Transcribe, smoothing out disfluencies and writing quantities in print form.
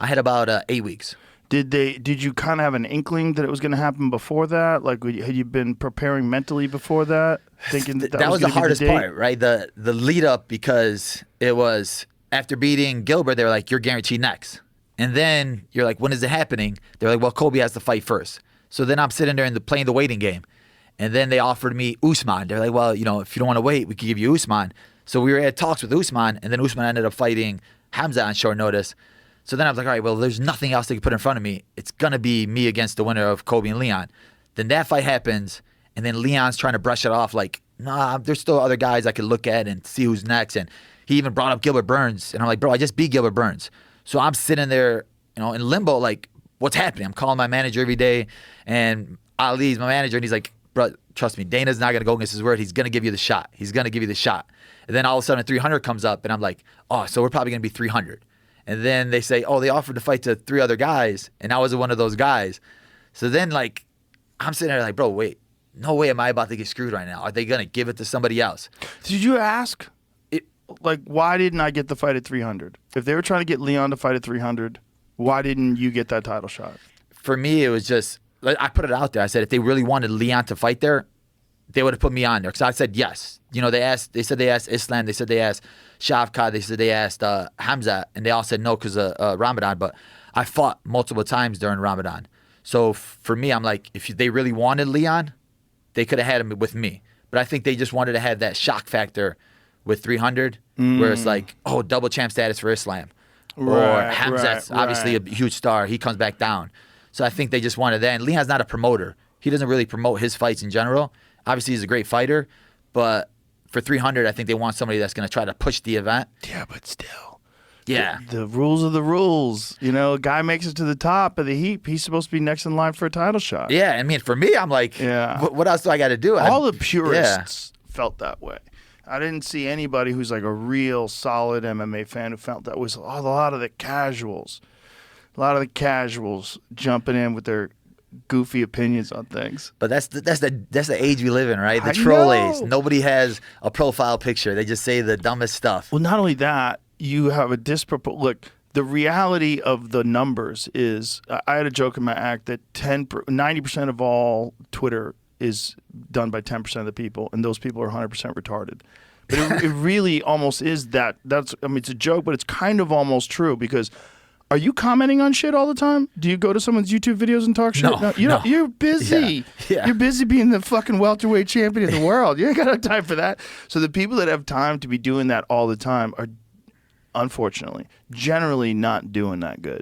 I had about 8 weeks. Did you kind of have an inkling that it was going to happen before that? Like, had you been preparing mentally before that, thinking that was the hardest be the date? part, right? The lead up, because it was after beating Gilbert, they were like, you're guaranteed next. And then you're like, when is it happening? They're like, well, Kobe has to fight first. So then I'm sitting there and playing the waiting game. And then they offered me Usman. They're like, well, you know, if you don't want to wait, we could give you Usman. So we were at talks with Usman, and then Usman ended up fighting Hamza on short notice. So then I was like, all right, well, there's nothing else they could put in front of me. It's going to be me against the winner of Kobe and Leon. Then that fight happens, and then Leon's trying to brush it off like, nah, there's still other guys I could look at and see who's next. And he even brought up Gilbert Burns. And I'm like, bro, I just beat Gilbert Burns. So I'm sitting there, you know, in limbo, like, what's happening? I'm calling my manager every day, and Ali's my manager, and he's like, bro, trust me, Dana's not going to go against his word. He's going to give you the shot. He's going to give you the shot. And then all of a sudden 300 comes up, and I'm like, oh, so we're probably going to be 300. And then they say, oh, they offered to fight to 3 other guys, and I was one of those guys. So then, like, I'm sitting there like, bro, wait, no way am I about to get screwed right now. Are they going to give it to somebody else? Did you ask, like, why didn't I get the fight at 300? If they were trying to get Leon to fight at 300, why didn't you get that title shot? For me, it was just, I put it out there. I said, if they really wanted Leon to fight there, they would have put me on there. Because I said yes. You know, they said they asked Islam, they said they asked Shavkat, they said they asked Hamza, and they all said no because of Ramadan. But I fought multiple times during Ramadan. So for me, I'm like, if they really wanted Leon, they could have had him with me. But I think they just wanted to have that shock factor with 300, where it's like, oh, double champ status for Islam. Or Hamza's obviously a huge star. He comes back down. So I think they just wanted that. And Leon's not a promoter. He doesn't really promote his fights in general. Obviously, he's a great fighter. But for 300, I think they want somebody that's going to try to push the event. Yeah, but still. Yeah. The rules are the rules. You know, a guy makes it to the top of the heap. He's supposed to be next in line for a title shot. Yeah, I mean, for me, I'm like, what else do I got to do? All the purists felt that way. I didn't see anybody who's like a real solid MMA fan who felt that was a lot of the casuals. A lot of the casuals jumping in with their goofy opinions on things. But that's the age we live in, right? The troll age. Nobody has a profile picture. They just say the dumbest stuff. Well, not only that, you have a look, the reality of the numbers is, I had a joke in my act that 90% of all Twitter is done by 10% of the people, and those people are 100% retarded. But it really almost is that. I mean, it's a joke, but it's kind of almost true, because are you commenting on shit all the time? Do you go to someone's YouTube videos and talk shit? No. You're busy. Yeah. You're busy being the fucking welterweight champion of the world. You ain't got no time for that. So the people that have time to be doing that all the time are, unfortunately, generally not doing that good.